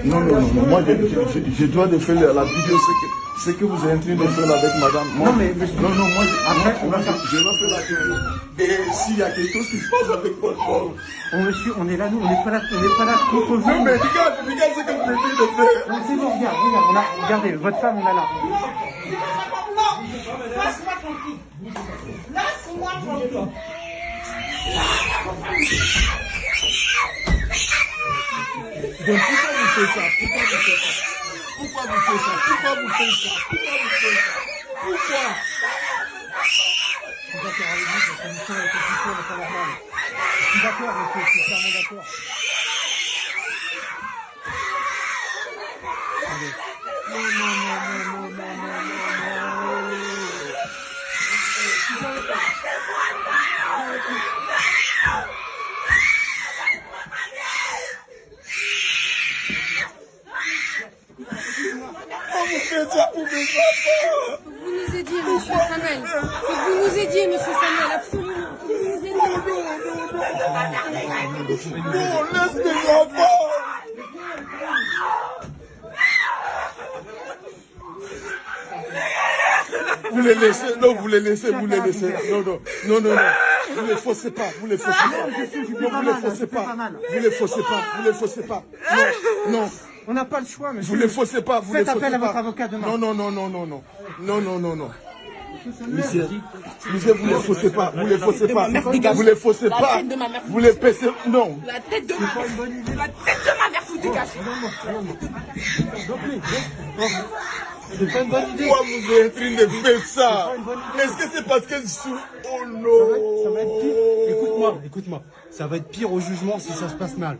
Non, non, non, non. Moi, je dois de faire la vidéo, ce que vous êtes en train de faire avec madame. Moi, non, mais non, non, moi, après, on va faire. je dois faire la vidéo. Et s'il y a quelque chose qui se passe avec votre femme. Oh, monsieur, on est là, nous, on n'est pas là contre vous. Non, mais regarde ce que vous êtes en train de faire. Non, c'est bon, regarde, regardez, votre femme, on l'a là. Laisse-moi tranquille. Laisse-moi tranquille. Donc pourquoi vous faites ça? Pourquoi vous faites ça? Pourquoi vous faites ça? Pourquoi vous faites ça? Pourquoi? Je suis d'accord avec vous, cette condition n'est pas normale. Je suis d'accord, monsieur, je suis clairement d'accord. Allez. Non, non, non, non, non, non, non, non. Vous faites ça pour mes enfants. Vous nous aidiez, monsieur Samuel. Faut que vous nous aidiez, monsieur Samuel, absolument. Faut que vous nous aidiez. Non, laisse mes enfants. Vous les laissez, non, vous les laissez, vous les laissez. Non, non, non, non, non. Vous les faussez pas, vous les faussez pas. Non, vous les faussez pas. Vous les faussez pas, vous les faussez pas. Non, non. On n'a pas le choix, monsieur. Vous les faussez pas, vous les Faites faussez pas. appel à votre avocat demain. Non, non, non, non, non, non. Non, non, non, non. Monsieur, monsieur, vous les faussez pas, vous les faussez pas. Vous les faussez pas. Vous les paissez, non. La tête de ma mère. La tête de ma mère, vous dégagez. C'est pas une bonne idée. Pourquoi vous êtes en train de faire ça? Est-ce que c'est parce que je suis... Oh non. Ça va être pire. Écoute-moi. Ça va être pire au jugement si ça se passe mal.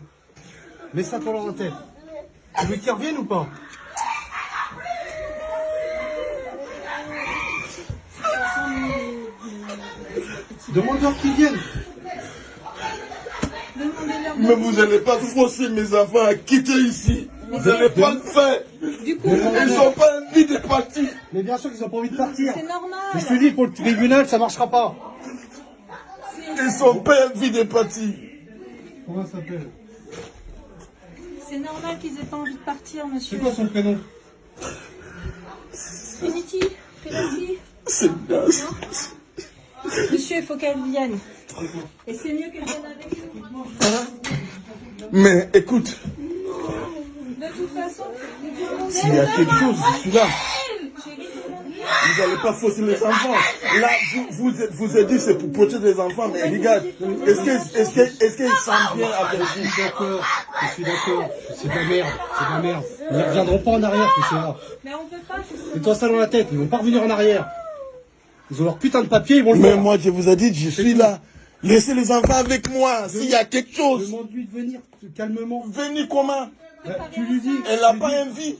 Mets ça dans la tête. Tu veux qu'ils reviennent ou pas? Demande-leur qu'ils viennent. Mais vous n'allez pas forcer mes enfants à quitter ici. Vous n'allez pas le faire. Du coup, Ils n'ont pas envie de partir. Mais bien sûr qu'ils n'ont pas envie de partir. c'est normal. Mais je te dis, pour le tribunal, ça marchera pas. Ils n'ont pas envie de partir. Comment ça s'appelle? C'est normal qu'ils aient pas envie de partir, monsieur. C'est quoi son prénom? Trinity, Trinity. C'est bien. Monsieur, il faut qu'elle vienne. Et c'est mieux qu'elle vienne avec nous. Mais écoute, De toute façon, s'il y a quelque chose, je suis là. Vous n'allez pas forcer les enfants. Là, vous êtes dit c'est pour protéger les enfants, mais regarde, est-ce qu'ils sentent bien avec vous? Je suis d'accord. C'est de la merde. C'est de la merde. Ils ne reviendront pas en arrière, tout ça. mais on peut pas, justement. Mets-toi ça dans la tête. Ils vont pas revenir en arrière. Ils ont leur putain de papier, ils vont le Mais voir. moi, je vous ai dit, je suis là. Laissez les enfants avec moi. S'il y a quelque chose, Demande-lui de venir calmement. venez comment? Tu lui dis. Elle n'a pas envie.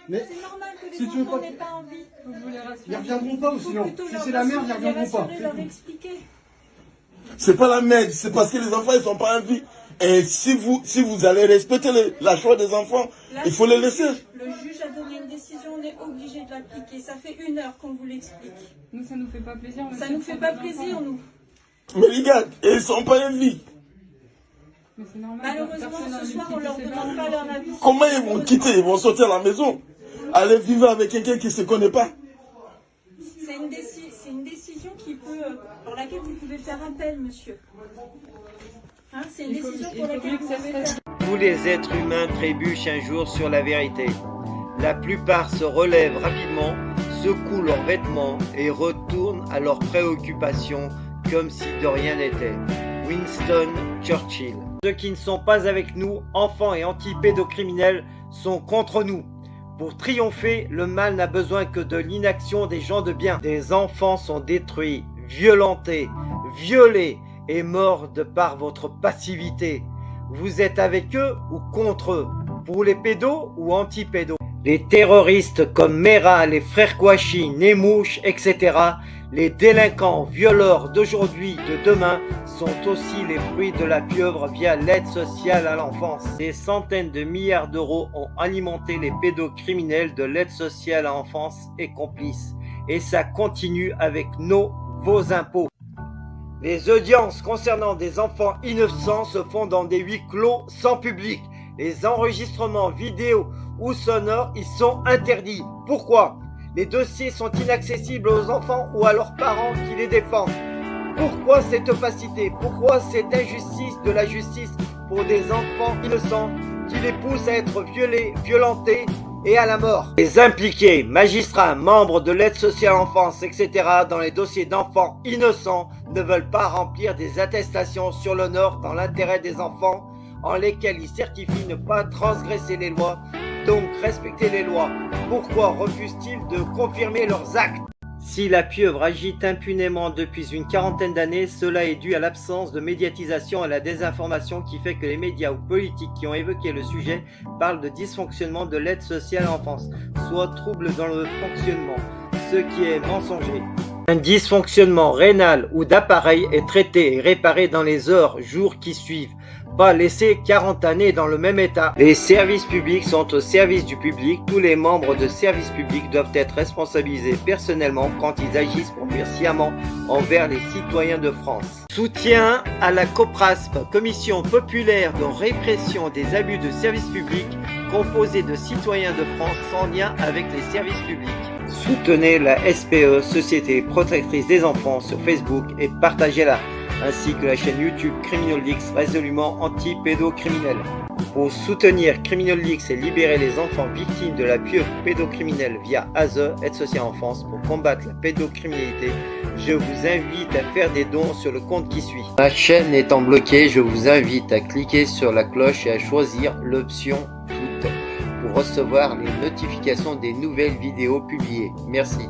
Mais C'est normal que les si tu veux enfants pas- n'aient pas envie. Faut que vous les rassurez. ils reviendront pas ou sinon. Plutôt Si leur c'est la merde, ils rassurer, reviendront pas. leur expliquer. C'est pas la merde, c'est parce que les enfants, ils n'ont pas envie. Et si vous allez respecter la choix des enfants, Là, il faut les laisser. Le juge a donné une décision, on est obligé de l'appliquer. Ça fait 1 heure qu'on vous l'explique. Nous, ça nous fait pas plaisir. Ça nous fait pas plaisir, nous. Mais regarde, ils ne sont pas envie. Mais c'est normal. Malheureusement, personne n'a ce soir, envie on de leur quitter ses demande parents. pas leur avis. Comment ils vont quitter? Ils vont sortir à la maison. Aller vivre avec quelqu'un qui ne se connaît pas. C'est une décision pour laquelle vous pouvez faire appel, monsieur. Hein, c'est une décision pour laquelle vous pouvez faire. Tous les êtres humains trébuchent un jour sur la vérité. La plupart se relèvent rapidement, secouent leurs vêtements et retournent à leurs préoccupations comme si de rien n'était. Winston Churchill. Ceux qui ne sont pas avec nous, enfants et anti-pédocriminels, sont contre nous. Pour triompher, le mal n'a besoin que de l'inaction des gens de bien. Des enfants sont détruits, violentés, violés et morts de par votre passivité. Vous êtes avec eux ou contre eux? Pour les pédos ou anti-pédos? Les terroristes comme Mera, les frères Kouachi, Nemouche, etc. Les délinquants violeurs d'aujourd'hui, de demain, sont aussi les fruits de la pieuvre via l'aide sociale à l'enfance. Des centaines de milliards d'euros ont alimenté les pédocriminels de l'aide sociale à l'enfance et complices. Et ça continue avec vos impôts. Les audiences concernant des enfants innocents se font dans des huis clos sans public. Les enregistrements vidéo ou sonores, ils sont interdits. Pourquoi? Les dossiers sont inaccessibles aux enfants ou à leurs parents qui les défendent. Pourquoi cette opacité? Pourquoi cette injustice de la justice pour des enfants innocents qui les pousse à être violés, violentés et à la mort? Les impliqués, magistrats, membres de l'aide sociale à l'enfance, etc. dans les dossiers d'enfants innocents ne veulent pas remplir des attestations sur l'honneur dans l'intérêt des enfants en lesquels ils certifient ne pas transgresser les lois, donc respecter les lois. Pourquoi refusent-ils de confirmer leurs actes? Si la pieuvre agit impunément depuis une quarantaine d'années, cela est dû à l'absence de médiatisation et à la désinformation qui fait que les médias ou politiques qui ont évoqué le sujet parlent de dysfonctionnement de l'aide sociale à l'enfance, soit trouble dans le fonctionnement, ce qui est mensonger. Un dysfonctionnement rénal ou d'appareil est traité et réparé dans les heures, jours qui suivent. Pas laisser 40 années dans le même état. Les services publics sont au service du public. Tous les membres de services publics doivent être responsabilisés personnellement quand ils agissent pour nuire sciemment envers les citoyens de France. Soutien à la COPRASP, Commission populaire de répression des abus de services publics, composée de citoyens de France sans lien avec les services publics. Soutenez la SPE, Société protectrice des enfants, sur Facebook et partagez-la, ainsi que la chaîne YouTube CriminalX, résolument anti-pédocriminel. Pour soutenir CriminalX et libérer les enfants victimes de la pieuvre pédocriminelle via ASE, Aide sociale en France, pour combattre la pédocriminalité, je vous invite à faire des dons sur le compte qui suit. Ma chaîne étant bloquée, je vous invite à cliquer sur la cloche et à choisir l'option toutes pour recevoir les notifications des nouvelles vidéos publiées. Merci.